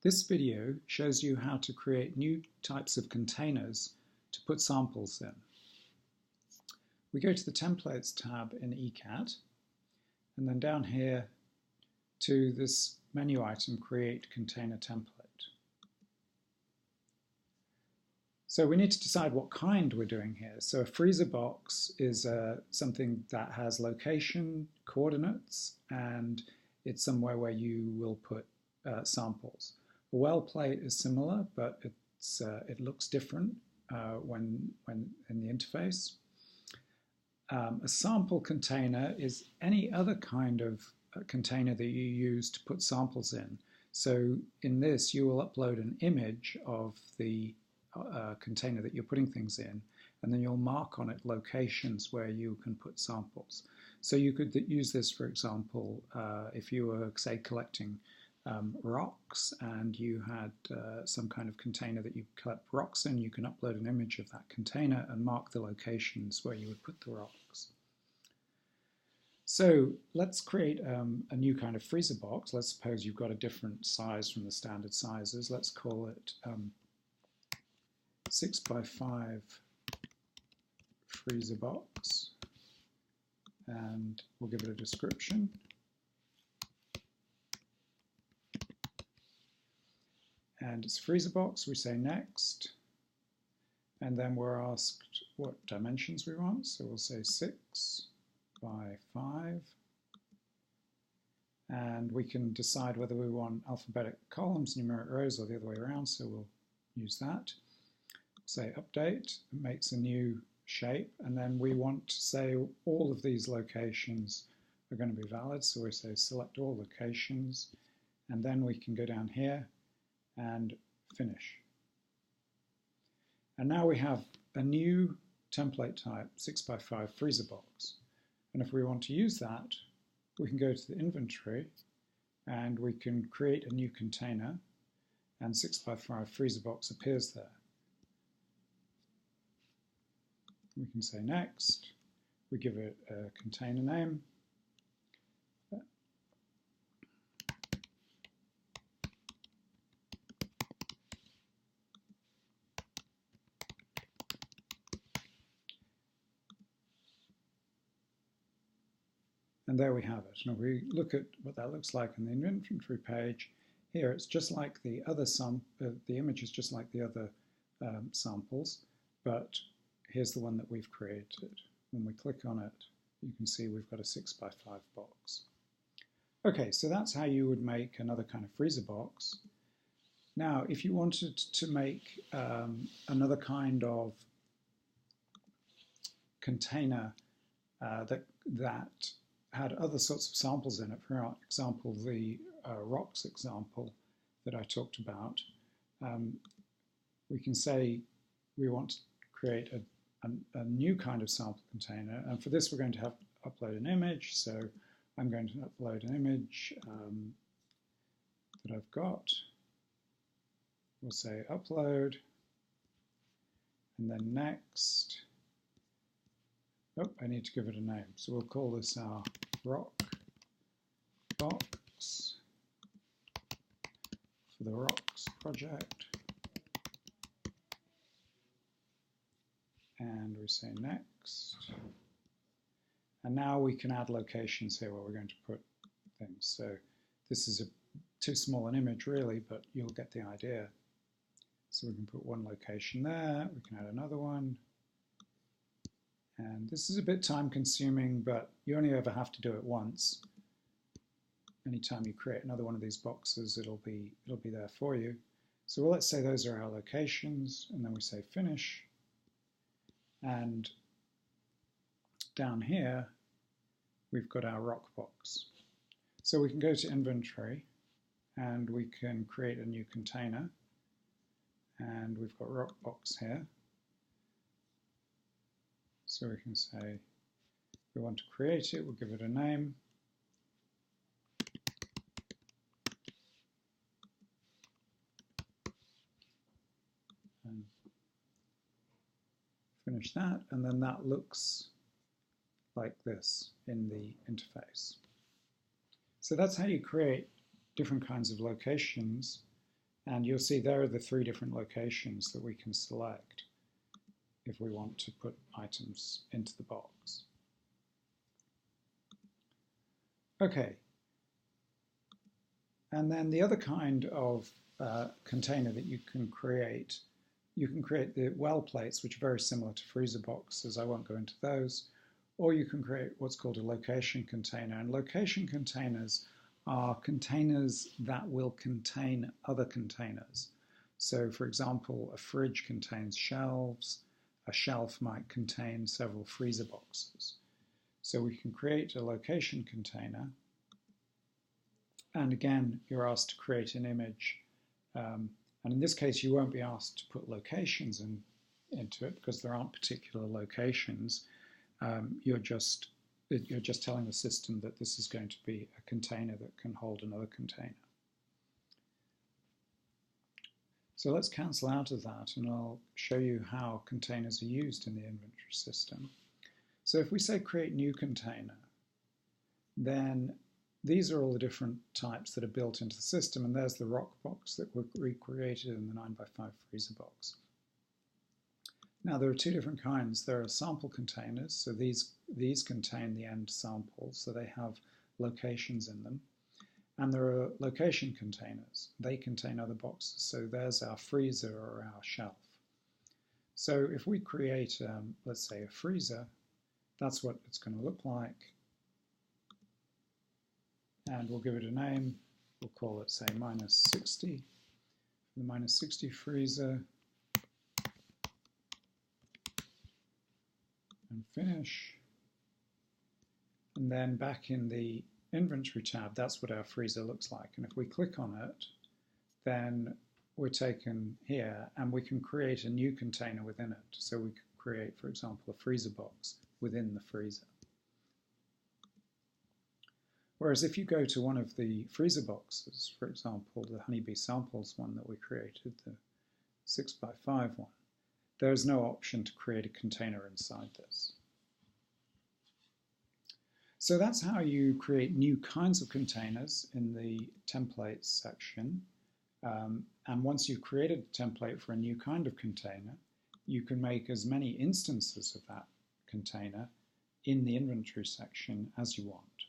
This video shows you how to create new types of containers to put samples in. We go to the Templates tab in eCAT, and then down here to this menu item, Create Container Template. So we need to decide what kind we're doing here. So a freezer box is something that has location, coordinates, and it's somewhere where you will put samples. A well plate is similar, but it looks different when in the interface. A sample container is any other kind of container that you use to put samples in. So in this, you will upload an image of the container that you're putting things in, and then you'll mark on it locations where you can put samples. So you could use this, for example, if you were, say, collecting rocks and you had some kind of container that you collect rocks in, you can upload an image of that container and mark the locations where you would put the rocks. So let's create a new kind of freezer box. Let's suppose you've got a different size from the standard sizes. Let's call it 6x5 freezer box, and we'll give it a description. And it's freezer box, we say next, and then we're asked what dimensions we want, so we'll say 6x5, and we can decide whether we want alphabetic columns, numeric rows, or the other way around, so we'll use that. Say update, it makes a new shape, and then we want to say all of these locations are going to be valid, so we say select all locations, and then we can go down here and finish. And now we have a new template type 6x5 freezer box, and if we want to use that, we can go to the inventory and we can create a new container, and 6x5 freezer box appears there. We can say next, we give it a container name, and there we have it. Now we look at what that looks like on the inventory page. Here it's just like the other the image is just like the other samples, but here's the one that we've created. When we click on it, you can see we've got a 6x5 box. Okay, so that's how you would make another kind of freezer box. Now, if you wanted to make another kind of container that had other sorts of samples in it, for example, the rocks example that I talked about, we can say we want to create a new kind of sample container, and for this we're going to have to upload an image. So I'm going to upload an image that I've got. We'll say upload, and then next. Oh, I need to give it a name. So we'll call this our rock box for the rocks project. And we say next. And now we can add locations here where we're going to put things. So this is too small an image really, but you'll get the idea. So we can put one location there, we can add another one. And this is a bit time consuming, but you only ever have to do it once. Anytime you create another one of these boxes, it'll be there for you. So let's say those are our locations, and then we say finish. And down here, we've got our rock box. So we can go to inventory, and we can create a new container. And we've got rock box here. So we can say we want to create it, we'll give it a name. And finish that, and then that looks like this in the interface. So that's how you create different kinds of locations And you'll see there are the 3 different locations that we can select if we want to put items into the box. Okay. And then the other kind of container that you can create the well plates, which are very similar to freezer boxes. I won't go into those. Or you can create what's called a location container. And location containers are containers that will contain other containers. So for example, a fridge contains shelves. A shelf might contain several freezer boxes. So we can create a location container. And again, you're asked to create an image. And in this case, you won't be asked to put locations into it because there aren't particular locations. You're just telling the system that this is going to be a container that can hold another container. So let's cancel out of that, and I'll show you how containers are used in the inventory system. So if we say create new container, then these are all the different types that are built into the system, and there's the rock box that we recreated in the 9x5 freezer box. Now there are 2 different kinds. There are sample containers, so these contain the end samples, so they have locations in them. And there are location containers. They contain other boxes, so there's our freezer or our shelf. So if we create, let's say, a freezer, that's what it's going to look like. And we'll give it a name. We'll call it, say, -60. The -60 freezer. And finish. And then back in the inventory tab, that's what our freezer looks like. And if we click on it, then we're taken here and we can create a new container within it. So we could create, for example, a freezer box within the freezer. Whereas if you go to one of the freezer boxes, for example, the honeybee samples one that we created, the 6x5 one, there's no option to create a container inside this. So that's how you create new kinds of containers in the templates section. And once you've created a template for a new kind of container, you can make as many instances of that container in the inventory section as you want.